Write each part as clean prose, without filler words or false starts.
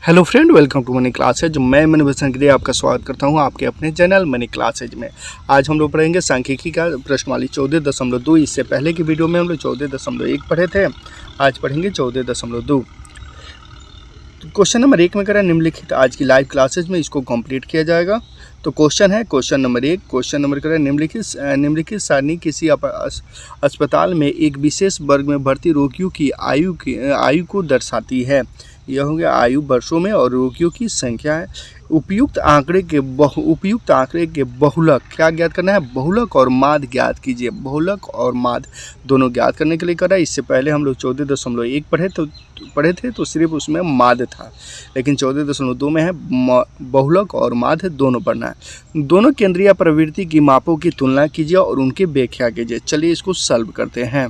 Hello friend, welcome to Money Classes. मैं मनी भूषण के लिए आपका स्वागत करता हूं आपके अपने चैनल मनी क्लासेज में। आज हम लोग पढ़ेंगे सांख्यिकी का प्रश्नवाली 14.2। इससे पहले की वीडियो में हम लोग 14.1 पढ़े थे। आज पढ़ेंगे 14.2। तो क्वेश्चन नंबर 1 में करें निम्नलिखित आज की लाइव क्लासेज में इसको कंप्लीट किया जाएगा। तो क्वेश्चन है क्वेश्चन नंबर 1। क्वेश्चन नंबर करें निम्नलिखित सारणी किसी अस्पताल में एक विशेष वर्ग में भर्ती रोगियों की आयु को दर्शाती है। यह हो गया आयु वर्षों में और रोगियों की संख्या है। उपयुक्त आंकड़े के बहुलक क्या ज्ञात करना है? बहुलक और माध्य ज्ञात कीजिए। बहुलक और माध्य दोनों ज्ञात करने के लिए करा। इससे पहले हम लोग 14.1 पढ़े थे तो सिर्फ उसमें माध्य था, लेकिन 14.2 में है बहुलक और माध्य दोनों पढ़ना है। दोनों केंद्रीय प्रवृत्ति की मापों की तुलना कीजिए और उनकी व्याख्या कीजिए। चलिए इसको सॉल्व करते हैं।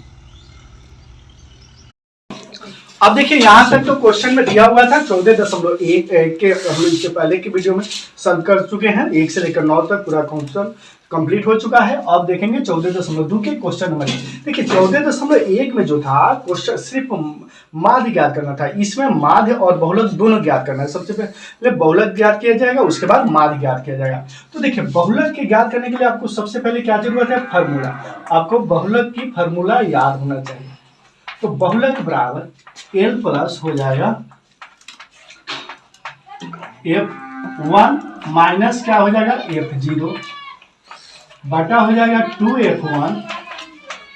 अब देखिए यहाँ तक तो क्वेश्चन में दिया हुआ था 14.1 के हम लोग इससे पहले की वीडियो में सॉल्व कर चुके हैं। 1 से लेकर 9 तक पूरा क्वेश्चन कंप्लीट हो चुका है। अब देखेंगे 14.2 के क्वेश्चन नंबर। देखिए 14.1 में जो था क्वेश्चन सिर्फ माध्य ज्ञात करना था। इसमें माध्य और बहुलक दोनों ज्ञात करना है। सबसे पहले बहुलक ज्ञात किया जाएगा, उसके बाद माध्य ज्ञात किया जाएगा। तो देखिए बहुलक के ज्ञात करने के लिए आपको सबसे पहले क्या जरूरत है? फार्मूला। आपको बहुलक की फार्मूला याद होना चाहिए। तो बहुलक बराबर L प्लस हो जाएगा F1 माइनस क्या हो जाएगा F0 बटा हो जाएगा 2F1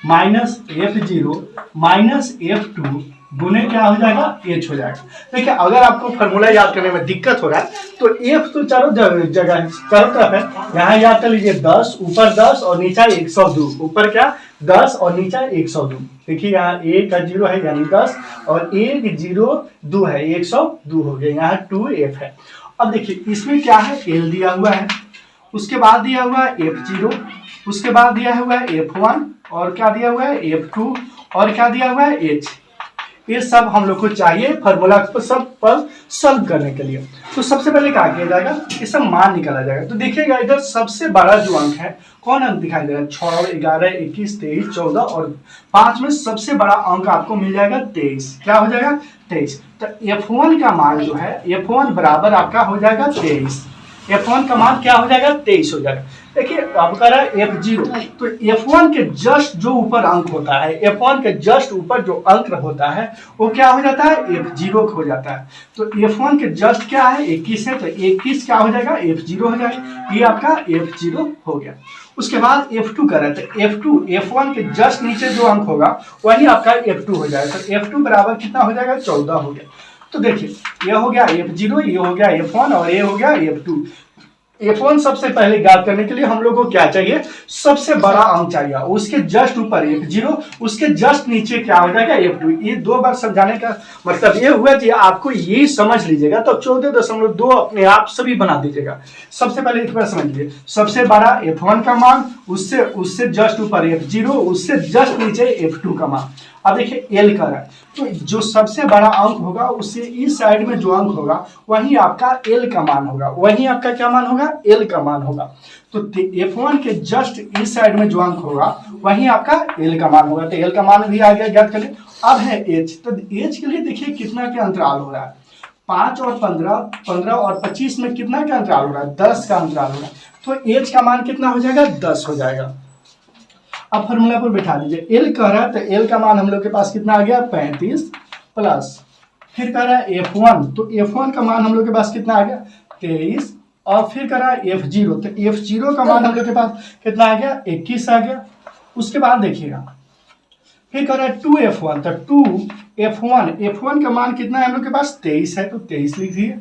minus F0 minus F2 गुने क्या हो जाएगा H हो जाएगा। देखिए अगर आपको फॉर्मूला याद करने में दिक्कत हो रहा है तो F तो चारों जगह चारों तरफ है। यहाँ याद कर लीजिए 10 ऊपर 10 और नीचा 102। ऊपर क्या 10 और नीचा 102। देखिए यहाँ A का 0 है यानी 10 और 1 0 2 है 102 हो गया। यहाँ 2F है। अब देखिए इसमें क्या है L दिया हुआ है, उसके बाद दिया हुआ है F0, उसके बाद दिया हुआ है F1 और क्या दिया हुआ है F2 और क्या दिया हुआ है H। ये सब हम लोग को चाहिए फार्मूला सब पर सॉल्व करने के लिए। तो सबसे पहले क्या किया जाएगा? ये सब मान निकाला जाएगा। तो देखिएगा इधर सबसे बड़ा जो अंक है कौन अंक दिखाई दे रहा है? 6, 11, 21, 23, 14 और 5 में सबसे बड़ा अंक आपको मिल जाएगा 23। क्या हो जाएगा? 23। तो F1 का मान जो है F1 बराबर आपका हो जाएगा 23। F1 का मान क्या हो जाएगा? 23 हो जाएगा। देखिए अब कह रहा है F0, तो F1 के जस्ट जो ऊपर अंक होता है, F1 के जस्ट ऊपर जो अंक होता है वो क्या हो जाता है? F0 हो जाता है। तो F1 के जस्ट क्या है? 21 है, तो 21 क्या हो जाएगा? F0 हो जाएगा। ये आपका F0 हो गया। उसके बाद F2 कर रहे थे। F1 के जस्ट नीचे जो अंक होगा वही आपका F2 हो जाएगा। तो F2 बराबर कितना हो जाएगा? 14 हो गया। तो देखिए ये हो गया F0, ये हो गया F1 और ये हो गया F2। F1 सबसे पहले ज्ञात करने के लिए हम लोग को क्या चाहिए? सबसे बड़ा अंक चाहिए। उसके जस्ट ऊपर F0, उसके जस्ट नीचे क्या हो जाएगा? F2। ये 2 बार समझाने का मतलब ये हुआ कि आपको ये समझ लीजिएगा। तो 14.2 अपने आप सभी बना दीजिएगा। सबसे पहले एक बार समझ लीजिए, सबसे बड़ा F1 का मान, उससे जस्ट ऊपर F0, उससे जस्ट नीचे F2 का मान। अब देखिए L का है, तो जो सबसे बड़ा अंक होगा उससे इस साइड में जो अंक होगा वही आपका L का मान होगा। वही आपका क्या मान होगा? L का मान होगा। तो F1 के जस्ट इस साइड में जो अंक होगा वही आपका L का मान होगा। तो L का मान भी आ गया, ज्ञात कर ले। अब है H। तो H के लिए देखिए कितना के अंतराल हो रहा है? 5 और 15, 15 और 25 में कितना का अंतराल हो रहा है? 10 का अंतराल हो रहा है। तो H का मान कितना हो जाएगा? 10 हो जाएगा। अब फॉर्मूला पर बैठा दीजिए। L कह रहा है तो L का मान हम लोग के पास कितना आ गया? 35 प्लस फिर कह रहा है F1, तो F1 का मान हम लोग के पास कितना आ गया? 23 और फिर कह रहा है F0, तो F0 का मान हम लोग के पास कितना आ गया? 21 आ गया। उसके बाद देखिएगा फिर कह रहा है 2F1, तो 2F1 का मान कितना है हम लोग के पास? 23 है, तो 23 लिख दिए।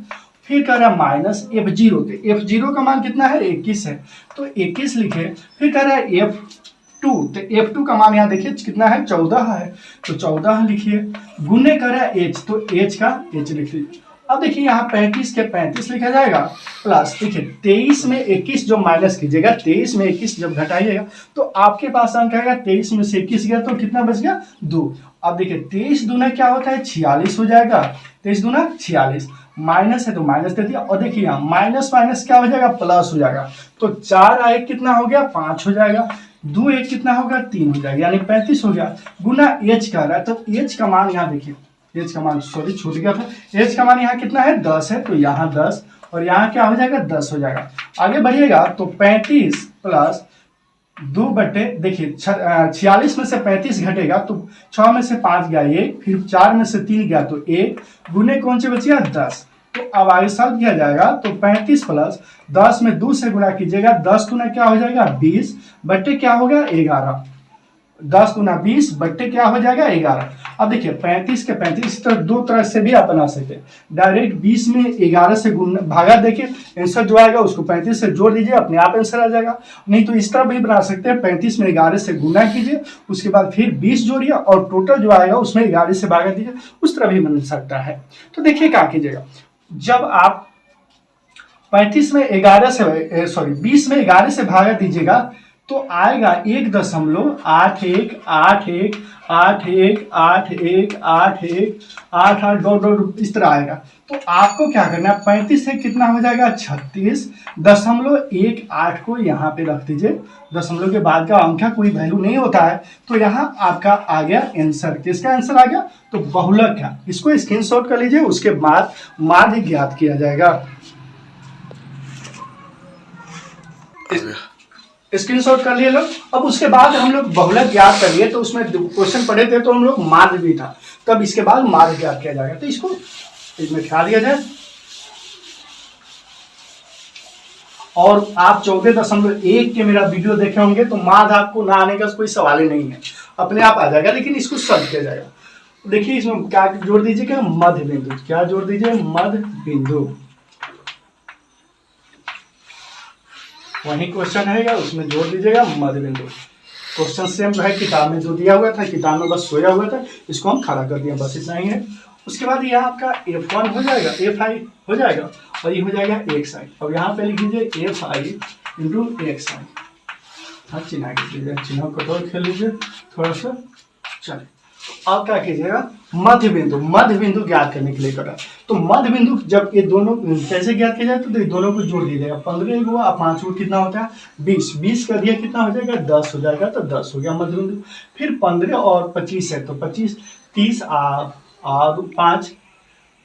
फिर कह रहा है माइनस F0, तो F0 का मान कितना है? 21 है, तो 21 लिखे। फिर कह रहा है F2, तो F2 का मान यहाँ देखिए कितना है? 14 है, तो 14 लिखिए। गुने कर रहा है H, तो H का H लिख लीजिए। अब देखिए यहाँ 35 के 35 लिखा जाएगा प्लस देखिए 23 में 21 जो माइनस कीजिएगा, 23 में 21 जब घटाइएगा तो आपके पास अंक आएगा 23 में से 21 गया तो कितना बच गया? 2। अब देखिए 23 दूना क्या होता है? 46 हो जाएगा। 23 दूना 46, माइनस है तो माइनस दे दिया। और देखिए यहाँ माइनस माइनस क्या हो जाएगा? प्लस हो जाएगा। तो 4 1 कितना हो गया? 5 हो जाएगा। 2 1 कितना होगा? 3 हो जाएगा, यानी 35 हो गया। गुना H का रहा है, तो H का मान यहाँ देखिए एच का मान सॉरी छूट गया था, एच का मान यहाँ कितना है 10 है, तो यहाँ 10 और यहाँ क्या हो जाएगा 10 हो जाएगा। आगे बढ़िएगा तो 35 प्लस 2 बटे देखिए 46 में से 35 घटेगा तो 6 में से 5 गया 1, फिर 4 में से 3 गया तो 1, गुने कौन से बचिया 10। तो अब आगे सॉल्व किया जाएगा तो 35 प्लस 10 में 2 से गुणा कीजिएगा, 10 गुना क्या हो जाएगा 20 बट्टे क्या होगा 11, 10 गुना 20 बट्टे क्या हो जाएगा 11। अब देखिए 35 के 35 तो दो तरह से भी आप बना सकते हैं, डायरेक्ट 20 में 11 से गुना भागा देखिए, आंसर जो आएगा उसको 35 से जोड़ दीजिए, अपने आप आंसर आ जाएगा। नहीं तो इस तरह भी बना सकते हैं, 35 में 11 से गुना कीजिए, उसके बाद फिर 20 जोड़िए और टोटल जो आएगा उसमें 11 से भागा दीजिए, उस तरह भी बन सकता है। तो देखिए क्या कीजिएगा, जब आप 35 में 11 से सॉरी 20 में 11 से भागा दीजिएगा तो आएगा 1.8181818181 डॉट डॉट इस तरह आएगा। तो आपको क्या करना है, 35 से कितना हो जाएगा 36.18 को यहाँ पे रख दीजिए, दशमलव के बाद का अंक का कोई वैल्यू नहीं होता है, तो यहाँ आपका आ गया आंसर। किसका आंसर आ गया, तो बहुलक का। इसको स्क्रीनशॉट कर लीजिए, उसके बाद माध्य ज्ञात किया जाएगा। स्क्रीनशॉट कर लिए लोग। अब उसके बाद हम लोग बहुलक ज्ञात कर लिए, तो उसमें क्वेश्चन पढ़े थे तो हम लोग माध्य भी था, तब इसके बाद माध्य ज्ञात किया जाएगा। तो इसको इसमें खा दिया जाए और आप 14.1 के मेरा वीडियो देखे होंगे तो माध्य आपको ना आने का कोई सवाल ही नहीं है, अपने आप आ जाएगा, लेकिन इसको सॉल्व किया जाएगा। देखिए इसमें क्या जोड़ दीजिएगा, मध्य बिंदु। क्या जोड़ दीजिए, मध्य बिंदु। वही क्वेश्चन है उसमें जोड़ दीजिएगा मध्य बिंदु। क्वेश्चन सेम है किताब में जो दिया हुआ था, किताब में बस सोया हुआ था, इसको हम खड़ा कर दिया, बस इतना ही है। उसके बाद यहाँ आपका F1 हो जाएगा, Fi हो जाएगा और ये हो जाएगा xi। अब यहाँ पे लिख दीजिए Fi इंटू xi। हाँ चिन्ह कीजिए, चिन्ह कटोर खेल लीजिए थोड़ा सा। चलिए अब क्या कीजिएगा, मध्य बिंदु ज्ञात करने के लिए करा। तो मध्य बिंदु जब ये दोनों कैसे ज्ञात किया जाए, तो ये दोनों को जोड़ दीजिएगा। 15 हुआ और 5 को कितना होता है 20, 20 कर दिया कितना हो जाएगा 10 हो जाएगा, तो 10 हो गया मध्य बिंदु। फिर 15 और 25 है तो 25 30 और 5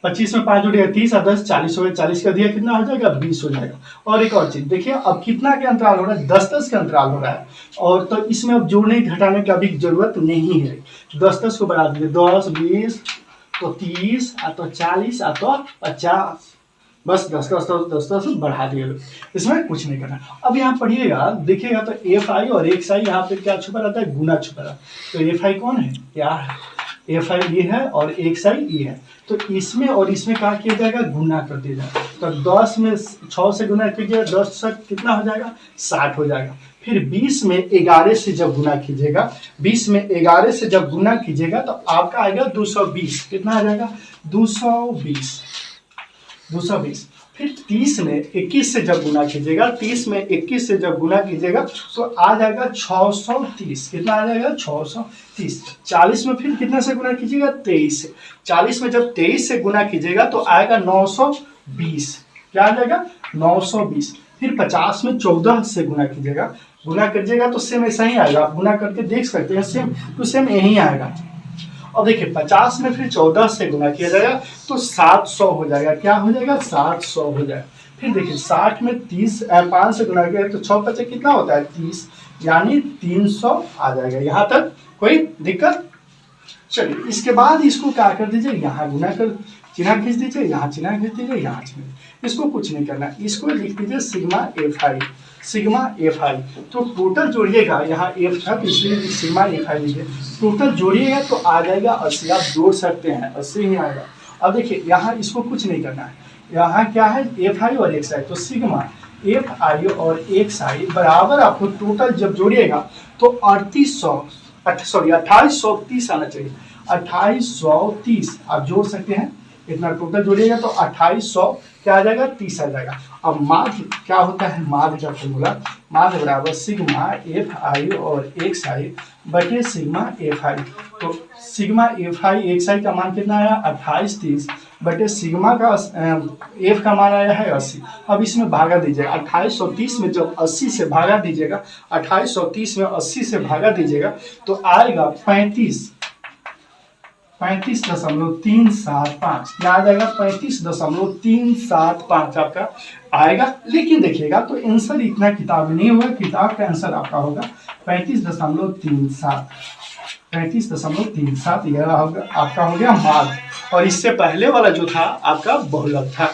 25 में 5 जुड़ेगा 30 और 10 40 हो गया, 40 का दिया कितना हो जाएगा 20 हो जाएगा। और एक और चीज देखिए, अब कितना के अंतराल हो रहा है 10-10 का अंतराल हो रहा है, और तो इसमें अब जोड़ने घटाने का भी जरूरत नहीं है। 10-10 को बढ़ा दीजिए, 10 20 तो 30 तो 40 तो 50, बस 10-10 बढ़ा दिए लोग, इसमें कुछ नहीं करना। अब यहाँ पढ़िएगा देखिएगा तो Fi और xi यहाँ पे क्या छुपा रहता है, गुना छुपा रहता है। तो Fi कौन है, क्या है Fi ये है और xi ये है, तो इसमें और इसमें क्या किया जाएगा, गुना कर दिया जाएगा। तो 10 में 6 से गुना कीजिएगा, 10 से कितना हो जाएगा 60 हो जाएगा। फिर 20 में 11 से जब गुना कीजिएगा, 20 में 11 से जब गुना कीजिएगा तो आपका आएगा 220। कितना आ जाएगा 220। फिर 30 में 21 से जब गुना कीजिएगा, 30 में 21 से जब गुना कीजिएगा तो आ जाएगा 630। कितना आ जाएगा 630। 40 में फिर कितने से गुना कीजिएगा 23 से, 40 में जब 23 से गुना कीजिएगा तो आएगा 920। क्या आ जाएगा 920। फिर 50 में 14 से गुना कीजिएगा, गुना कीजिएगा तो सेम ऐसा ही आएगा, आप गुना करके देख सकते हैं, सेम टू सेम यही आएगा। और देखिए 50 में फिर 14 से गुना किया जाएगा तो 700 हो जाएगा। क्या हो जाएगा 700 हो जाएगा। फिर देखिए 60 में 5 से गुना किया तो 6 5 कितना होता है 30, यानी 300 आ जाएगा। यहाँ तक कोई दिक्कत। चलिए इसके बाद इसको क्या कर दीजिए, यहाँ गुना कर चिन्ह खींच दीजिए, यहाँ चिन्ह खींच दीजिए, यहाँ चिन्ह, इसको कुछ नहीं करना, इसको लिख दीजिए सिग्मा Fi। तो टोटल जोड़िएगा, यहाँ F था तो इसलिए सिग्मा Fi लीजिए, टोटल जोड़िएगा तो आ जाएगा 80। आप जोड़ सकते हैं 80 ही आएगा। अब देखिए यहाँ इसको कुछ नहीं करना है, यहाँ क्या है Fi और xi, तो सिग्मा Fi और xi बराबर आपको टोटल जब जोड़िएगा तो 2830 आना चाहिए। 2830 आप जोड़ सकते हैं, इतना टोटल जोड़िएगा तो 2800 क्या आ जाएगा 30 आ जाएगा। अब माध्य क्या होता है, माध्य का फॉर्मूला, माध्य बराबर सिग्मा Fi और xi बटे सिग्मा Fi। तो सिग्मा Fi xi का मान कितना आया 2830 बटे सिग्मा का f का मान आया है 80। अब इसमें भागा दीजिएगा, 2830 में जब 80 से भागा दीजिएगा, 2830 में 80 से भागा दीजिएगा तो आएगा 35 35.375 क्या आ जाएगा? 35.375 आपका आएगा। लेकिन देखिएगा तो आंसर इतना किताब में नहीं होगा, किताब का आंसर आपका होगा 35.37। 35.37 यह आपका हो गया माध्य, और इससे पहले वाला जो था आपका बहुलक था।